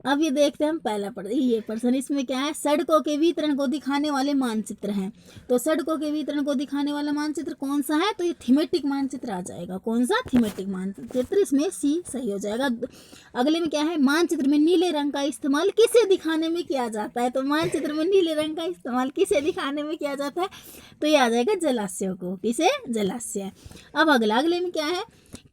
अब ये देखते हैं हम पहला ये प्रश्न, इसमें क्या है, सड़कों के वितरण को दिखाने वाले मानचित्र हैं। तो सड़कों के वितरण को दिखाने वाला मानचित्र कौन सा है, तो ये थीमेटिक मानचित्र आ जाएगा। कौन सा, थीमेटिक मानचित्र, इसमें सी सही हो जाएगा। अगले में क्या है, मानचित्र में नीले रंग का इस्तेमाल किसे दिखाने में किया जाता है। तो मानचित्र में नीले रंग का इस्तेमाल किसे दिखाने में किया जाता है, तो ये आ जाएगा जलाशयों को। किसे, जलाशय। अब अगले में क्या है,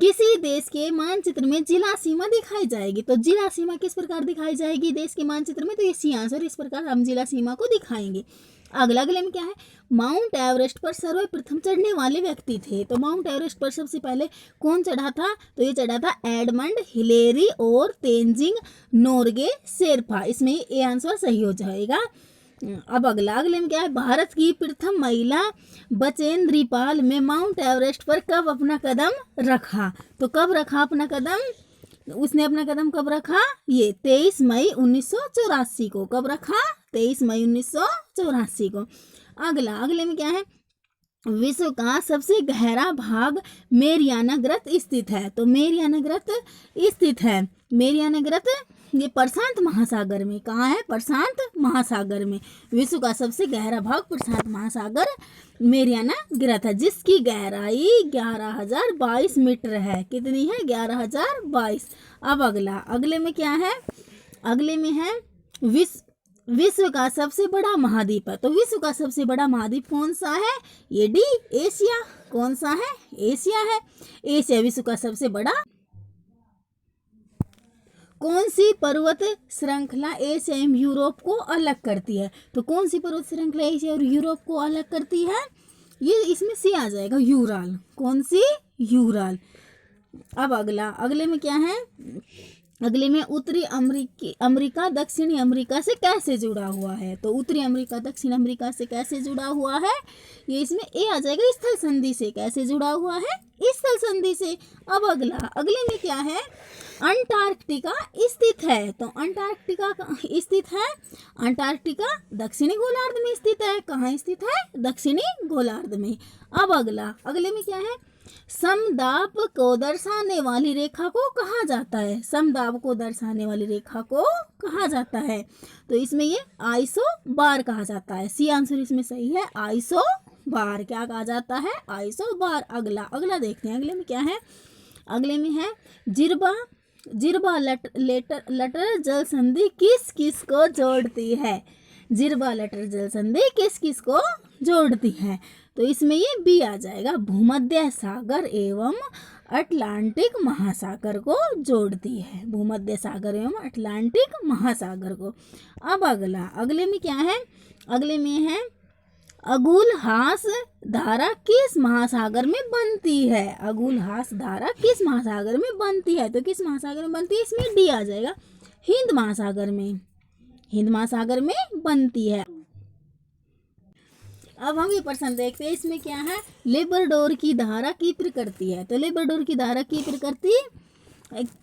किसी देश के मानचित्र में जिला सीमा दिखाई जाएगी। तो जिला सीमा किस प्रकार दिखाई जाएगी देश के मानचित्र में, तो ये सी आंसर, इस प्रकार हम जिला सीमा को दिखाएंगे। अगले में क्या है, माउंट एवरेस्ट पर सर्वप्रथम चढ़ने वाले व्यक्ति थे। तो माउंट एवरेस्ट पर सबसे पहले कौन चढ़ा था, तो ये चढ़ा था एडमंड हिलेरी और तेंजिंग नोर्गे शेरपा। इसमें ये आंसर सही हो जाएगा। अब अगले में क्या है, भारत की प्रथम महिला बचेंद्री पाल में माउंट एवरेस्ट पर कब अपना कदम रखा। तो कब रखा अपना कदम, उसने अपना कदम कब रखा, ये 23 मई 1984 को। कब रखा, 23 मई 1984 को। अगले में क्या है, विश्व का सबसे गहरा भाग मेरियाना ग्रत स्थित है। तो मेरियाना ग्रत स्थित है, मेरियाना ग्रत ये प्रशांत महासागर में। कहाँ है, प्रशांत महासागर में। विश्व का सबसे गहरा भाग प्रशांत महासागर मेरियाना ग्रत है, जिसकी गहराई 11,022 मीटर है। कितनी है, 11,022। अब अगले में क्या है, अगले में है विश्व का सबसे बड़ा महाद्वीप है। तो विश्व का सबसे बड़ा महाद्वीप कौन सा है, ये डी, एशिया। कौन सा है, एशिया है। एशिया विश्व का सबसे बड़ा। कौन सी पर्वत श्रृंखला एशिया एवं यूरोप को अलग करती है। तो कौन सी पर्वत श्रृंखला एशिया और यूरोप को अलग करती है, ये इसमें सी आ जाएगा, यूराल। कौन सी, यूराल। अब अगले में क्या है, अगले में उत्तरी अमेरिका दक्षिणी अमेरिका से कैसे जुड़ा हुआ है। तो उत्तरी अमेरिका दक्षिण अमेरिका से कैसे जुड़ा हुआ है, ये इसमें ए आ जाएगा, स्थल संधि से। कैसे जुड़ा हुआ है, स्थल संधि से। अब अगले में क्या है, अंटार्कटिका स्थित है। तो अंटार्कटिका स्थित है, अंटार्कटिका दक्षिणी गोलार्ध में स्थित है। कहाँ स्थित है, दक्षिणी गोलार्ध में। अब अगले में क्या है, समदाब को दर्शाने वाली रेखा को कहा जाता है। समदाब को दर्शाने वाली रेखा को कहा जाता है, तो इसमें ये आइसो बार कहा जाता है। सी आंसर इसमें सही है, आइसो बार। क्या कहा जाता है, आइसो बार। अगला देखते हैं, अगले में क्या है, अगले में है जिरबा लटर जल संधि किस किस को जोड़ती है। जिरबा लटर जल संधि किस किस को जोड़ती है, तो इसमें ये बी आ जाएगा, भूमध्य सागर एवं अटलांटिक महासागर को जोड़ती है। भूमध्य सागर एवं अटलांटिक महासागर को। अब अगले में क्या है, अगले में है अगुलहास धारा किस महासागर में बनती है। अगुलहास धारा किस महासागर में बनती है, तो किस महासागर में बनती है, इसमें डी आ जाएगा, हिंद महासागर में। हिंद महासागर में बनती है। अब हम ये प्रश्न देखते हैं, इसमें क्या है, लेबरडोर की धारा की प्रकृति है। तो लेबरडोर की धारा की प्रकृति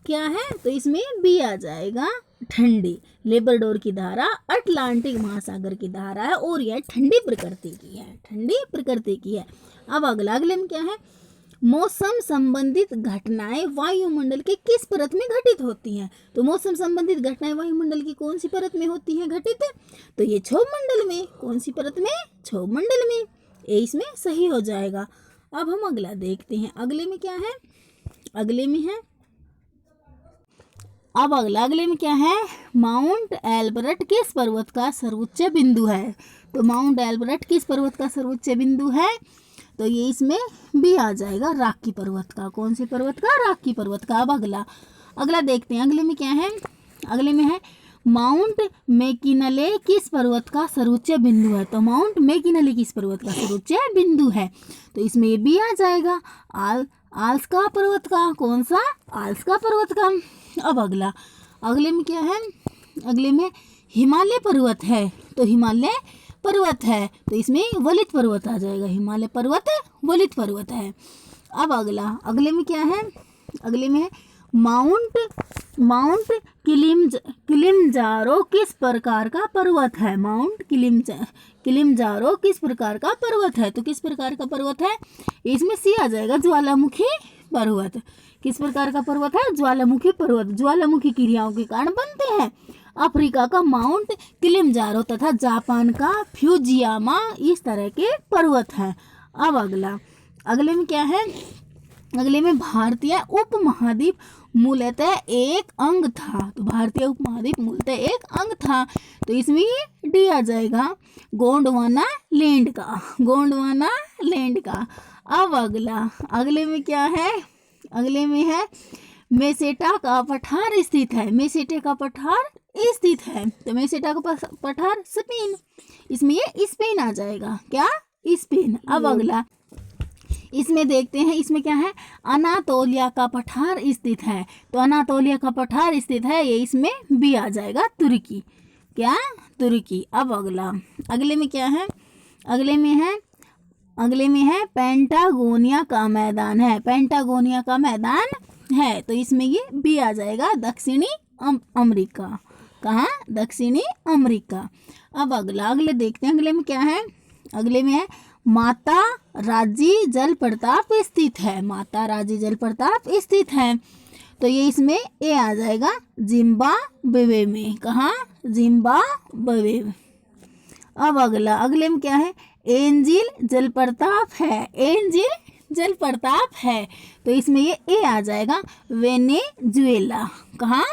क्या है, तो इसमें बी आ जाएगा, ठंडी। लेबरडोर की धारा अटलांटिक महासागर की धारा है और यह ठंडी प्रकृति की है, ठंडी प्रकृति की है। अब अगले में क्या है, मौसम संबंधित घटनाएं वायुमंडल के किस परत में घटित होती हैं। तो मौसम संबंधित घटनाएं वायुमंडल की कौन सी परत में होती हैं घटित, तो ये क्षोभ मंडल में। कौन सी परत में, क्षोभ मंडल में। ये इसमें सही हो जाएगा। अब हम अगला देखते हैं, अगले में क्या है, अगले में है, अब अगले में क्या है, माउंट एल्बर्ट किस पर्वत का सर्वोच्च बिंदु है। तो माउंट एल्बर्ट किस पर्वत का सर्वोच्च बिंदु है, तो ये इसमें भी आ जाएगा, रॉकी पर्वत का। कौन से पर्वत का, रॉकी पर्वत का। अब अगला देखते हैं, अगले में क्या है, अगले में है माउंट मैकिनले किस पर्वत का सर्वोच्च बिंदु है। तो माउंट मैकिनले किस पर्वत का सर्वोच्च बिंदु है, तो इसमें ये भी आ जाएगा, आल्स्का पर्वत का। कौन सा, आल्स्का पर्वत का। अब अगले में क्या है, अगले में हिमालय पर्वत है। तो हिमालय पर्वत है, तो इसमें वलित पर्वत आ जाएगा, हिमालय पर्वत वलित पर्वत है। अब अगले में क्या है, अगले में माउंट किलिमंजारो किस प्रकार का पर्वत है। माउंट किलिमंजारो किस प्रकार का पर्वत है, तो किस प्रकार का पर्वत है, इसमें सी आ जाएगा, ज्वालामुखी पर्वत। किस प्रकार का पर्वत है, ज्वालामुखी पर्वत। ज्वालामुखी क्रियाओं के कारण बनते हैं अफ्रीका का माउंट किलिमंजारो तथा जापान का फ्यूजियामा इस तरह के पर्वत हैं। अब अगले में क्या है, अगले में भारतीय उपमहाद्वीप मूलतः एक अंग था। तो भारतीय उपमहाद्वीप मूलतः एक अंग था, तो इसमें ये डी आ जाएगा गोंडवाना लैंड का, गोंडवाना लैंड का। अब अगले में क्या है, अगले में है मेसेटा का पठार स्थित है, मेसेटा का पठार स्थित है। तो मेसेटा का पठार स्पेन, इसमें ये स्पेन आ जाएगा, क्या स्पेन। अब अगला इसमें देखते हैं, इसमें क्या है, अनातोलिया का पठार स्थित है। तो अनातोलिया का पठार स्थित है, ये इसमें भी आ जाएगा तुर्की, क्या तुर्की। अब अगले में क्या है, अगले में है पेंटागोनिया का मैदान है, पेंटागोनिया का मैदान है। तो इसमें ये भी आ जाएगा दक्षिणी अमेरिका, कहाँ, दक्षिणी अमेरिका। अब अगले देखते हैं, अगले में क्या है, अगले में है माता राजी जलप्रपात स्थित है, माता राजी जलप्रपात स्थित है। तो ये इसमें ए आ जाएगा जिम्बाब्वे में, कहाँ, जिम्बाब्वे। अब अगले में क्या है, एंजिल जलप्रपात है, एंजिल जलप्रपात है। तो इसमें ये ए आ जाएगा वेनेजुएला, कहाँ,